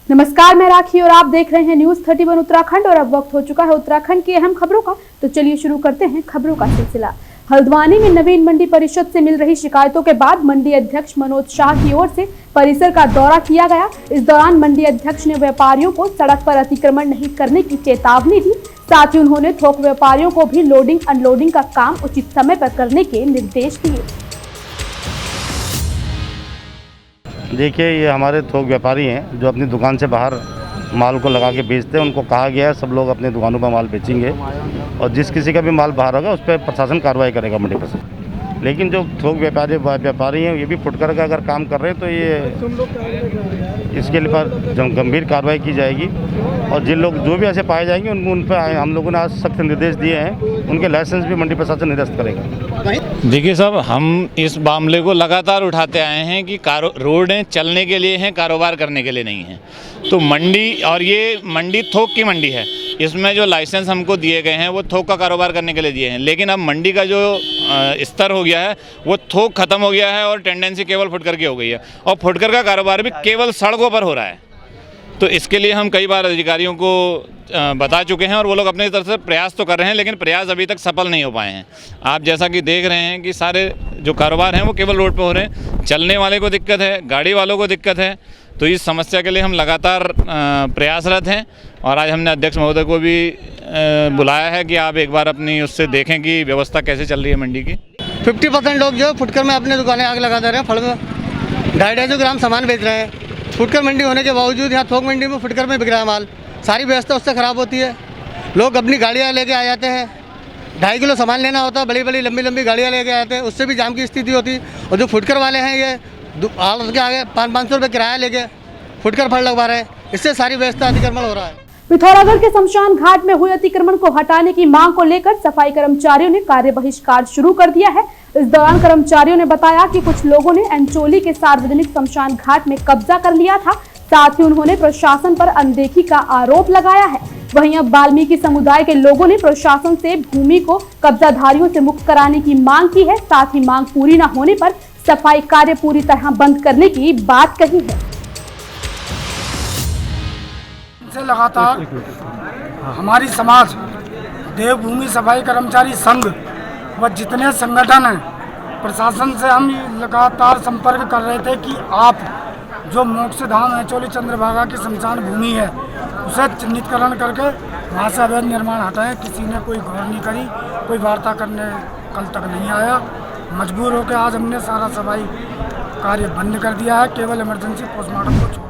नमस्कार, मैं राखी और आप देख रहे हैं न्यूज 31 उत्तराखंड। और अब वक्त हो चुका है उत्तराखंड की अहम खबरों का। तो चलिए शुरू करते हैं खबरों का सिलसिला। हल्द्वानी में नवीन मंडी परिषद से मिल रही शिकायतों के बाद मंडी अध्यक्ष मनोज शाह की ओर से परिसर का दौरा किया गया। इस दौरान मंडी अध्यक्ष ने व्यापारियों को सड़क पर अतिक्रमण नहीं करने की चेतावनी दी। साथ ही उन्होंने थोक व्यापारियों को भी लोडिंग अनलोडिंग का काम उचित समय पर करने के निर्देश दिए। देखिए, ये हमारे थोक व्यापारी हैं जो अपनी दुकान से बाहर माल को लगा के बेचते हैं। उनको कहा गया है सब लोग अपनी दुकानों पर माल बेचेंगे और जिस किसी का भी माल बाहर होगा उस पर प्रशासन कार्रवाई करेगा मंडी पर से। लेकिन जो थोक व्यापारी हैं ये भी फुटकर का अगर काम कर रहे हैं तो ये इसके लिए गंभीर कार्रवाई की जाएगी। और जिन लोग जो भी ऐसे पाए जाएंगे उन पर हम लोगों ने आज सख्त निर्देश दिए हैं। उनके लाइसेंस भी मंडी प्रशासन निरस्त करेगा। देखिए साहब, हम इस मामले को लगातार उठाते आए हैं कि रोडें चलने के लिए हैं, कारोबार करने के लिए नहीं हैं। तो मंडी, और ये मंडी थोक की मंडी है, इसमें जो लाइसेंस हमको दिए गए हैं वो थोक का कारोबार करने के लिए दिए हैं। लेकिन अब मंडी का जो स्तर हो गया है वो थोक खत्म हो गया है और टेंडेंसी केवल फुटकर की हो गई है। और फुटकर का कारोबार भी केवल सड़कों पर हो रहा है। तो इसके लिए हम कई बार अधिकारियों को बता चुके हैं और वो लोग अपनी तरफ से प्रयास तो कर रहे हैं, लेकिन प्रयास अभी तक सफल नहीं हो पाए हैं। आप जैसा कि देख रहे हैं कि सारे जो कारोबार हैं वो केवल रोड पे हो रहे हैं। चलने वाले को दिक्कत है, गाड़ी वालों को दिक्कत है। तो इस समस्या के लिए हम लगातार प्रयासरत हैं। और आज हमने अध्यक्ष महोदय को भी बुलाया है कि आप एक बार अपनी उससे देखें कि व्यवस्था कैसे चल रही है मंडी की। 50% लोग जो फुटकर में अपने दुकानें आग लगा दे रहे हैं। फल में 250 ग्राम सामान बेच रहे हैं। फुटकर मंडी होने के बावजूद यहाँ थोक मंडी में फुटकर में बिक रहा है माल। सारी व्यवस्था उससे ख़राब होती है। लोग अपनी गाड़ियाँ लेके आ जाते हैं। 2.5 किलो सामान लेना होता है, बड़ी बड़ी लंबी गाड़ियाँ लेके आते हैं, उससे भी जाम की स्थिति होती है। और जो फुटकर वाले हैं ये उसके आगे 500 रुपये किराया लेके फुटकर फल लगवा रहे हैं। इससे सारी व्यवस्था अतिक्रमण हो रहा है। पिथौरागढ़ के शमशान घाट में हुए अतिक्रमण को हटाने की मांग को लेकर सफाई कर्मचारियों ने कार्य बहिष्कार शुरू कर दिया है। इस दौरान कर्मचारियों ने बताया कि कुछ लोगों ने एंचोली के सार्वजनिक शमशान घाट में कब्जा कर लिया था। साथ ही उन्होंने प्रशासन पर अनदेखी का आरोप लगाया है। वहीं अब वाल्मीकि समुदाय के लोगों ने प्रशासन से भूमि को कब्जाधारियों से मुक्त कराने की मांग की है। साथ ही मांग पूरी न होने पर सफाई कार्य पूरी तरह बंद करने की बात कही है। लगातार हमारी समाज देवभूमि सफाई कर्मचारी संघ व जितने संगठन हैं, प्रशासन से हम लगातार संपर्क कर रहे थे कि आप जो मोक्षधाम एंचोली चंद्रभागा की शमशान भूमि है उसे चिन्हितकरण करके वहाँ से अवैध निर्माण हटाएं। किसी ने कोई गौर नहीं करी, कोई वार्ता करने कल तक नहीं आया। मजबूर होकर आज हमने सारा सफाई कार्य बंद कर दिया है, केवल इमरजेंसी पोस्टमार्टम को छोड़।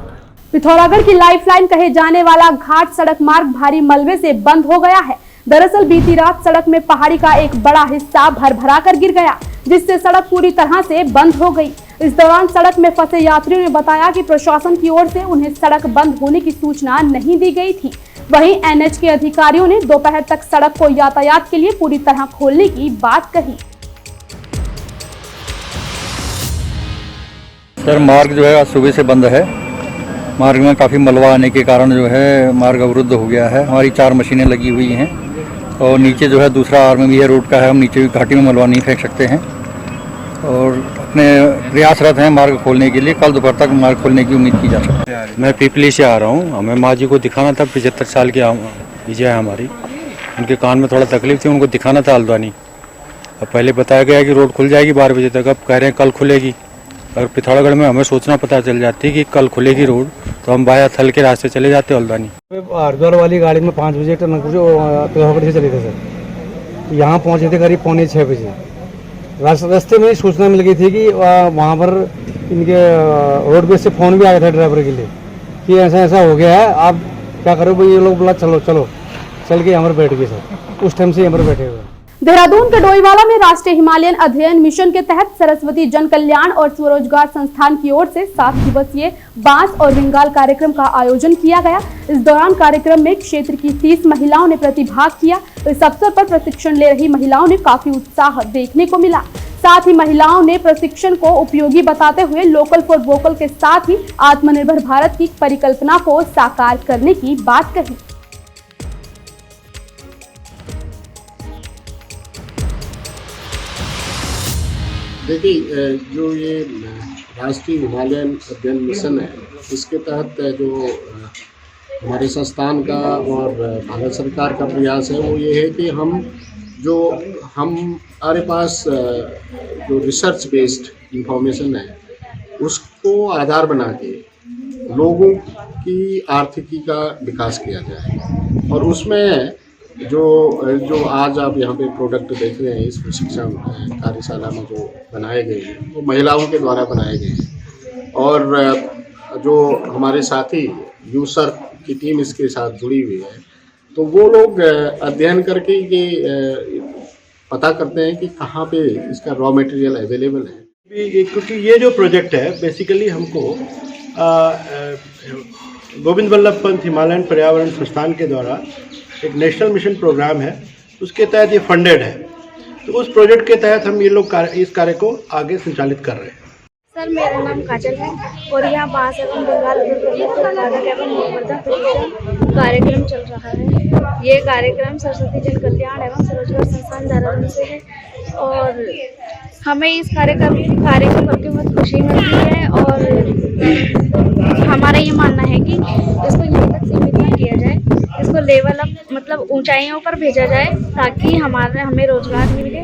पिथौरागढ़ की लाइफलाइन कहे जाने वाला घाट सड़क मार्ग भारी मलबे से बंद हो गया है। दरअसल बीती रात सड़क में पहाड़ी का एक बड़ा हिस्सा भर कर गिर गया, जिससे सड़क पूरी तरह से बंद हो गई। इस दौरान सड़क में फंसे यात्रियों ने बताया कि प्रशासन की ओर से उन्हें सड़क बंद होने की सूचना नहीं दी गई थी। वहीं एनएच के अधिकारियों ने दोपहर तक सड़क को यातायात के लिए पूरी तरह खोलने की बात कही। सर, मार्ग जो है आज सुबह से बंद है। मार्ग में काफ़ी मलबा आने के कारण जो है मार्ग अवरुद्ध हो गया है। हमारी 4 मशीनें लगी हुई हैं और नीचे जो है दूसरा आर्म भी है रोड का है। हम नीचे भी घाटी में मलबा नहीं फेंक सकते हैं और अपने प्रयासरत हैं मार्ग खोलने के लिए। कल दोपहर तक मार्ग खोलने की उम्मीद की जा सकती है। मैं पीपली से आ रहा हूँ। हमें माँ जी को दिखाना था, 75 साल की विजय है हमारी। उनके कान में थोड़ा तकलीफ थी, उनको दिखाना था हल्द्वानी। अब पहले बताया गया कि रोड खुल जाएगी 12 बजे तक, अब कह रहे हैं कल खुलेगी। अगर पिथौरागढ़ में हमें सूचना पता चल जाती कि कल खुलेगी रोड तो हम बाया थल के रास्ते चले जाते हल्द्वानी। हरिद्वार वाली गाड़ी में 5 बजे पिथौरागढ़ से चले थे सर। यहाँ पहुँचे थे करीब 5:45 बजे। रास्ते में सूचना मिल गई थी कि वहाँ पर इनके रोडवेज से फ़ोन भी आया था ड्राइवर के लिए कि ऐसा ऐसा हो गया है, आप क्या करो भाई। ये लोग बोला चलो चल के यहाँ पर बैठ गए सर। उस टाइम से यहाँ पर बैठे हुए। देहरादून के डोईवाला में राष्ट्रीय हिमालयन अध्ययन मिशन के तहत सरस्वती जन कल्याण और स्वरोजगार संस्थान की ओर से 7 दिवसीय बांस और रिंगाल कार्यक्रम का आयोजन किया गया। इस दौरान कार्यक्रम में क्षेत्र की 30 महिलाओं ने प्रतिभाग किया। इस अवसर पर प्रशिक्षण ले रही महिलाओं ने काफी उत्साह देखने को मिला। साथ ही महिलाओं ने प्रशिक्षण को उपयोगी बताते हुए लोकल फॉर वोकल के साथ ही आत्मनिर्भर भारत की परिकल्पना को साकार करने की बात कही। देखिए, जो ये राष्ट्रीय हिमालयन अध्ययन मिशन है, इसके तहत जो हमारे संस्थान का और भारत सरकार का प्रयास है वो ये है कि हमारे पास जो रिसर्च बेस्ड इंफॉर्मेशन है उसको आधार बना के लोगों की आर्थिकी का विकास किया जाए। और उसमें जो आज आप यहाँ पे प्रोडक्ट देख रहे हैं इस प्रशिक्षण कार्यशाला में जो बनाए गए हैं वो महिलाओं के द्वारा बनाए गए हैं। और जो हमारे साथी यूसर की टीम इसके साथ जुड़ी हुई है, तो वो लोग अध्ययन करके ये पता करते हैं कि कहाँ पे इसका रॉ मटेरियल अवेलेबल है। क्योंकि ये जो प्रोजेक्ट है बेसिकली हमको गोविंद वल्लभ पंत हिमालयन पर्यावरण संस्थान के द्वारा एक नेशनल मिशन प्रोग्राम है, उसके तहत ये फंडेड है। तो उस प्रोजेक्ट के तहत हम ये लोग इस कार्य को आगे संचालित कर रहे हैं। सर, मेरा नाम काजल है और यहाँ बांस एवं बंगाल उत्तर प्रदेश कर्नाटक एवं गोवर्धन प्रशिक्षण कार्यक्रम चल रहा है। ये कार्यक्रम सरस्वती जन कल्याण एवं स्वरोजगार संस्थान देहरादून से है और हमें इस कार्यक्रम करके बहुत खुशी मिलती है। और हमारा ये मानना है कि इसको यहाँ तक सीमित ना किया जाए, इसको लेवल अप मतलब ऊंचाइयों पर भेजा जाए ताकि हमें रोजगार मिले।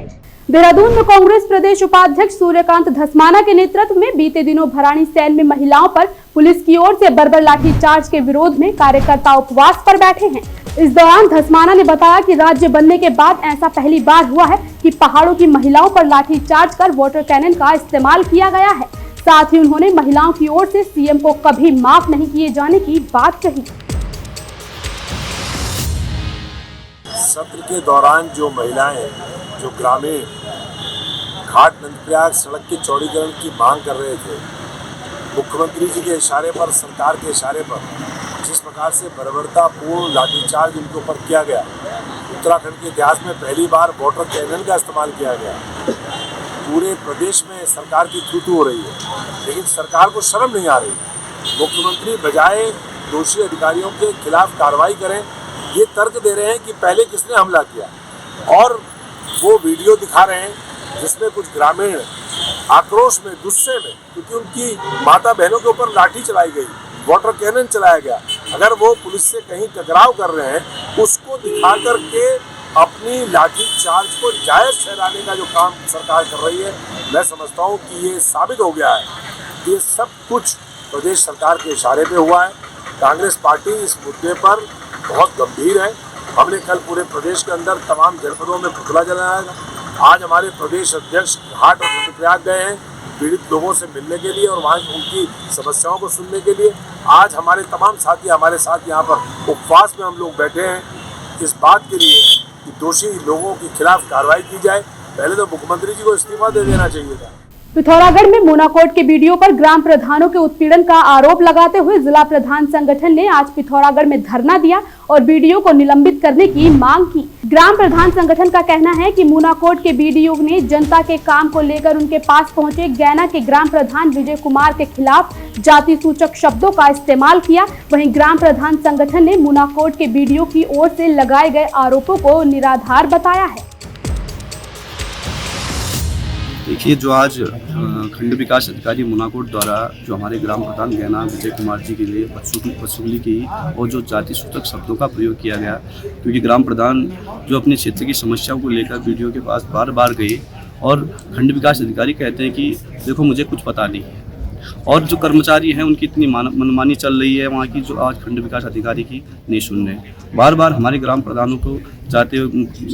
देहरादून में कांग्रेस प्रदेश उपाध्यक्ष सूर्यकांत धस्माना के नेतृत्व में बीते दिनों भराड़ी सैन में महिलाओं पर पुलिस की ओर से बर्बर लाठीचार्ज के विरोध में कार्यकर्ता उपवास पर बैठे हैं। इस दौरान धस्माना ने बताया कि राज्य बनने के बाद ऐसा पहली बार हुआ है कि पहाड़ों की महिलाओं पर लाठीचार्ज कर वाटर कैनन का इस्तेमाल किया गया है। साथ ही उन्होंने महिलाओं की ओर से सीएम को कभी माफ नहीं किए जाने की बात कही। सत्र के दौरान जो महिलाएं जो ग्रामीण घाट नंदप्रयाग सड़क के चौड़ीकरण की मांग कर रहे थे, मुख्यमंत्री जी के इशारे पर, सरकार के इशारे पर जिस प्रकार से बर्बरतापूर्ण लाठीचार्ज उनके ऊपर किया गया, उत्तराखंड के इतिहास में पहली बार वाटर कैनन का इस्तेमाल किया गया। पूरे प्रदेश में सरकार की थू-थू हो रही है, लेकिन सरकार को शर्म नहीं आ रही। मुख्यमंत्री बजाय दोषी अधिकारियों के खिलाफ कार्रवाई करें, ये तर्क दे रहे हैं कि पहले किसने हमला किया। और वो वीडियो दिखा रहे हैं जिसमें कुछ ग्रामीण आक्रोश में, गुस्से में, क्योंकि उनकी माता बहनों के ऊपर लाठी चलाई गई, वाटर कैनन चलाया गया, अगर वो पुलिस से कहीं टकराव कर रहे हैं, उसको दिखा करके अपनी लाठी चार्ज को जायज़ ठहराने का जो काम सरकार कर रही है, मैं समझता हूँ कि ये साबित हो गया है कि ये सब कुछ प्रदेश सरकार के इशारे पे हुआ है। कांग्रेस पार्टी इस मुद्दे पर बहुत गंभीर है। हमने कल पूरे प्रदेश के अंदर तमाम जनपदों में पुतला जलाया। आज हमारे प्रदेश अध्यक्ष घाट और रुद्रप्रयाग गए हैं पीड़ित लोगों से मिलने के लिए और वहाँ उनकी समस्याओं को सुनने के लिए। आज हमारे तमाम साथी हमारे साथ यहाँ पर उपवास में हम लोग बैठे हैं इस बात के लिए कि दोषी लोगों के खिलाफ कार्रवाई की जाए। पहले तो मुख्यमंत्री जी को इस्तीफा दे देना चाहिए था। पिथौरागढ़ में मोनाकोट के वीडियो पर ग्राम प्रधानों के उत्पीड़न का आरोप लगाते हुए जिला प्रधान संगठन ने आज पिथौरागढ़ में धरना दिया और वीडियो को निलंबित करने की मांग की। ग्राम प्रधान संगठन का कहना है कि मोनाकोट के वीडियो ने जनता के काम को लेकर उनके पास पहुंचे गैना के ग्राम प्रधान विजय कुमार के खिलाफ जाति सूचक शब्दों का इस्तेमाल किया। वहीं ग्राम प्रधान संगठन ने मोनाकोट के वीडियो की ओर से लगाए गए आरोपों को निराधार बताया है। देखिए, जो आज खंड विकास अधिकारी मोनाकोट द्वारा जो हमारे ग्राम प्रधान गैना विजय कुमार जी के लिए वसूली की और जो जाति सूचक शब्दों का प्रयोग किया गया, क्योंकि ग्राम प्रधान जो अपने क्षेत्र की समस्याओं को लेकर वीडियो के पास बार बार गए और खंड विकास अधिकारी कहते हैं कि देखो मुझे कुछ पता नहीं है, और जो कर्मचारी हैं उनकी इतनी मनमानी चल रही है वहाँ की, जो आज खंड विकास अधिकारी की नहीं सुन रहे। बार बार हमारे ग्राम प्रधानों को जाते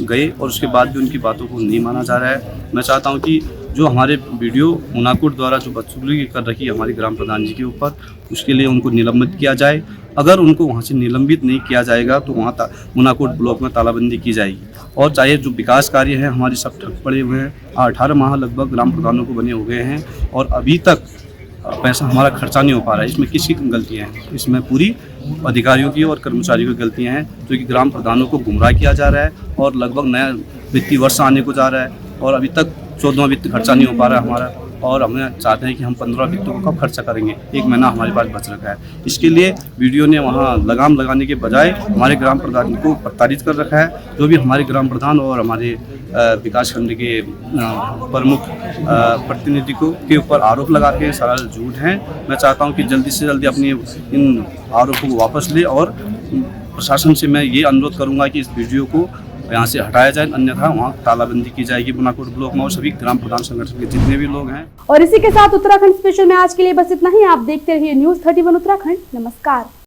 गए और उसके बाद भी उनकी बातों को नहीं माना जा रहा है। मैं चाहता हूँ कि जो हमारे वीडियो मोनाकोट द्वारा जो वसूली कर रखी है हमारे ग्राम प्रधान जी के ऊपर, उसके लिए उनको निलंबित किया जाए। अगर उनको वहाँ से निलंबित नहीं किया जाएगा तो वहाँ मोनाकोट ब्लॉक में तालाबंदी की जाएगी। और चाहे जो विकास कार्य है हमारे सब ठप पड़े हुए हैं। 18 माह लगभग ग्राम प्रधानों को बने हो गए हैं और अभी तक पैसा हमारा खर्चा नहीं हो पा रहा है। इसमें किसकी गलतियाँ हैं? इसमें पूरी अधिकारियों की और कर्मचारियों की गलतियाँ हैं, क्योंकि ग्राम प्रधानों को गुमराह किया जा रहा है और लगभग नया वित्तीय वर्ष आने को जा रहा है और अभी तक 14वां वित्त खर्चा नहीं हो पा रहा है हमारा। और हमें चाहते हैं कि हम 15 व्यक्तियों को कब खर्चा करेंगे, 1 महीना हमारे पास बच रखा है। इसके लिए वीडियो ने वहाँ लगाम लगाने के बजाय हमारे ग्राम प्रधान को प्रताड़ित कर रखा है। जो भी हमारे ग्राम प्रधान और हमारे विकास खंड के प्रमुख प्रतिनिधि को के ऊपर आरोप लगा के सारा झूठ हैं। मैं चाहता हूं कि जल्दी से जल्दी अपनी इन आरोपों को वापस ले और प्रशासन से मैं ये अनुरोध करूंगा कि इस वीडियो को यहाँ से हटाया जाए, अन्यथा वहाँ तालाबंदी की जाएगी। बुनाकोट ब्लॉक में और सभी ग्राम प्रधान संगठन के जितने भी लोग हैं। और इसी के साथ उत्तराखंड स्पेशल में आज के लिए बस इतना ही। आप देखते रहिए न्यूज़ 31 उत्तराखंड। नमस्कार।